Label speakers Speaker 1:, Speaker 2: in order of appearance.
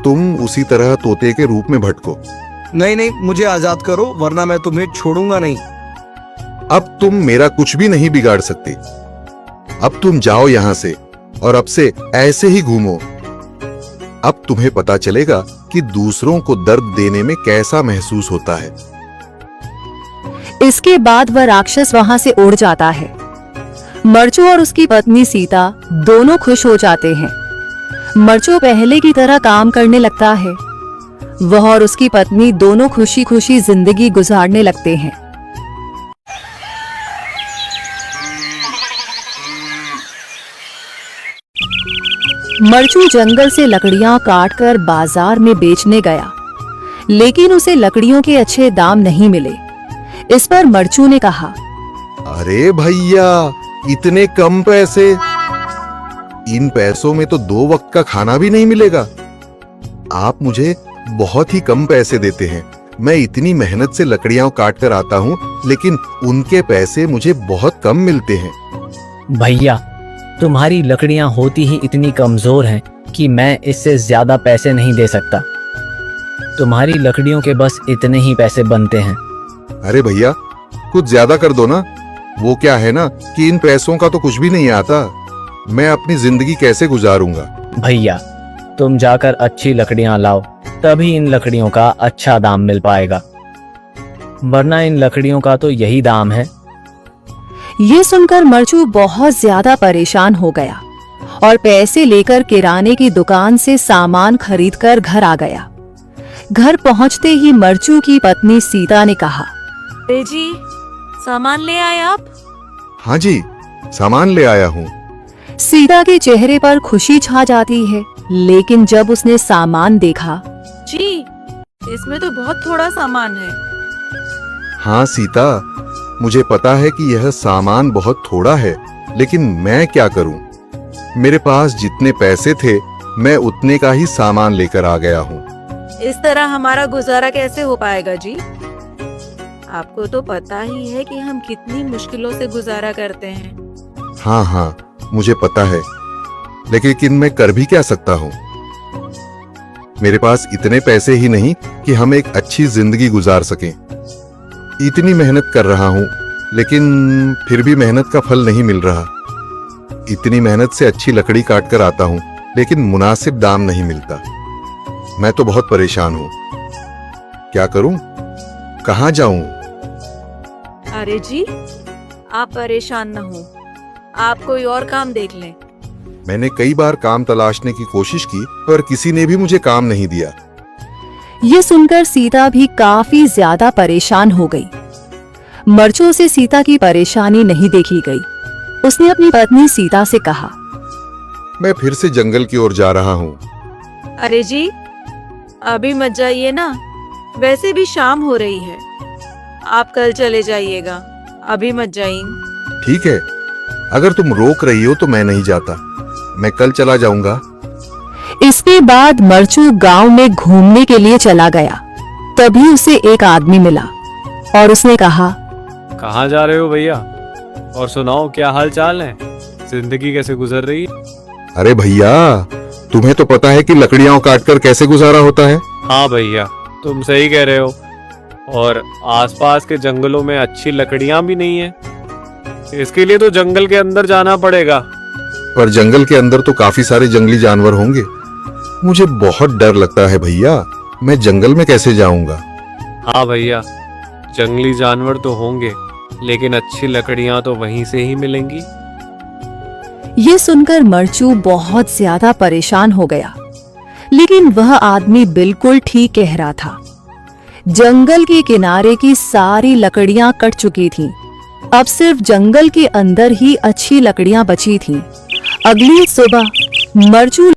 Speaker 1: तुम उसी तरह तोते के रूप में भटको।
Speaker 2: नहीं नहीं, मुझे आजाद करो वरना मैं तुम्हें छोड़ूंगा नहीं।
Speaker 1: अब तुम मेरा कुछ भी नहीं बिगाड़ सकते। अब तुम जाओ यहां से और अब से ऐसे ही घूमो। अब तुम्हें पता चलेगा कि दूसरों को दर्द देने में कैसा महसूस होता है।
Speaker 3: इसके बाद वह राक्षस वहां से उड़ जाता है। मरचू और उसकी पत्नी सीता दोनों खुश हो जाते हैं। मरचू पहले की तरह काम करने लगता है। वह और उसकी पत्नी दोनों खुशी खुशी जिंदगी गुजारने लगते हैं। मरचू जंगल से लकड़ियां काटकर बाजार में बेचने गया, लेकिन उसे लकड़ियों के अच्छे दाम नहीं मिले। इस पर मरचू ने कहा,
Speaker 1: अरे भैया, इतने कम पैसे? इन पैसों में तो 2 वक्त का खाना भी नहीं मिलेगा। आप मुझे बहुत ही कम पैसे देते हैं। मैं इतनी मेहनत से लकड़ियां काट कर आता हूँ, लेकिन उनके पैसे मुझे बहुत कम मिलते हैं।
Speaker 4: भैया, तुम्हारी लकड़ियां होती ही इतनी कमजोर हैं कि मैं इससे ज्यादा पैसे नहीं दे सकता। तुम्हारी लकड़ियों के बस इतने ही पैसे बनते हैं।
Speaker 1: अरे भैया, कुछ ज्यादा कर दो ना। वो क्या है ना कि इन पैसों का तो कुछ भी नहीं आता। मैं अपनी जिंदगी कैसे गुजारूंगा?
Speaker 4: भैया, तुम जाकर अच्छी लकड़ियां लाओ, तभी इन लकड़ियों का अच्छा दाम मिल पाएगा, वरना इन लकड़ियों का तो यही दाम है।
Speaker 3: ये सुनकर मरचू बहुत ज्यादा परेशान हो गया और पैसे लेकर किराने की दुकान से सामान खरीदकर घर आ गया। घर पहुंचते ही मरचू की पत्नी सीता ने कहा,
Speaker 5: अरे जी, सामान ले आए आप?
Speaker 1: हाँ जी, सामान ले आया हूँ।
Speaker 3: सीता के चेहरे पर खुशी छा जाती है, लेकिन जब उसने सामान देखा,
Speaker 5: जी, इसमें तो बहुत थोड़ा सामान है।
Speaker 1: हाँ सीता, मुझे पता है कि यह सामान बहुत थोड़ा है, लेकिन मैं क्या करूं? मेरे पास जितने पैसे थे, मैं उतने का ही सामान लेकर आ गया हूँ।
Speaker 5: इस तरह हमारा गुजारा कैसे हो पाएगा जी? आपको तो पता ही है कि हम कितनी मुश्किलों से गुजारा करते हैं।
Speaker 1: हाँ हाँ, मुझे पता है, लेकिन मैं कर भी क्या सकता हूँ? मेरे पास इतने पैसे ही नहीं कि हम एक अच्छी जिंदगी गुजार सकें। इतनी मेहनत कर रहा हूँ, लेकिन फिर भी मेहनत का फल नहीं मिल रहा। इतनी मेहनत से अच्छी लकड़ी काट कर आता हूँ, लेकिन मुनासिब दाम नहीं मिलता। मैं तो बहुत परेशान हूँ। क्या करूँ? कहाँ जाऊँ?
Speaker 5: अरे जी, आप परेशान न हो, आप कोई और काम देख लें।
Speaker 1: मैंने कई बार काम तलाशने की कोशिश की, पर किसी ने भी मुझे काम नहीं दिया।
Speaker 3: ये सुनकर सीता भी काफी ज्यादा परेशान हो गई। मरचू से सीता की परेशानी नहीं देखी गई। उसने अपनी पत्नी सीता से कहा,
Speaker 1: मैं फिर से जंगल की ओर जा रहा हूँ।
Speaker 5: अरे जी, अभी मत जाइए ना, वैसे भी शाम हो रही है। आप कल चले जाइएगा, अभी मत जाइए।
Speaker 1: ठीक है, अगर तुम रोक रही हो तो मैं नहीं जाता। मैं कल चला जाऊंगा।
Speaker 3: इसके बाद मरचू गांव में घूमने के लिए चला गया। तभी उसे एक आदमी मिला और उसने कहा,
Speaker 6: कहाँ जा रहे हो भैया? और सुनाओ, क्या हाल चाल है? जिंदगी कैसे गुजर रही है?
Speaker 1: अरे भैया, तुम्हें तो पता है कि लकड़ियां काटकर कैसे गुजारा होता है।
Speaker 6: हाँ भैया, तुम सही कह रहे हो। और आसपास के जंगलों में अच्छी लकड़ियां भी नहीं है। इसके लिए तो जंगल के अंदर जाना पड़ेगा।
Speaker 1: पर जंगल के अंदर तो काफी सारे जंगली जानवर होंगे। मुझे बहुत डर लगता है भैया, मैं जंगल में कैसे जाऊंगा?
Speaker 6: हाँ भैया, जंगली जानवर तो होंगे, लेकिन अच्छी लकड़ियां तो वहीं से ही मिलेंगी।
Speaker 3: ये सुनकर मरचू बहुत ज्यादा परेशान हो गया, लेकिन वह आदमी बिल्कुल ठीक कह रहा था। जंगल के किनारे की सारी लकड़ियां कट चुकी थीं। अब सिर्फ जंगल के अंदर ही अच्छी लकड़ियां बची थीं। अगली सुबह मरचू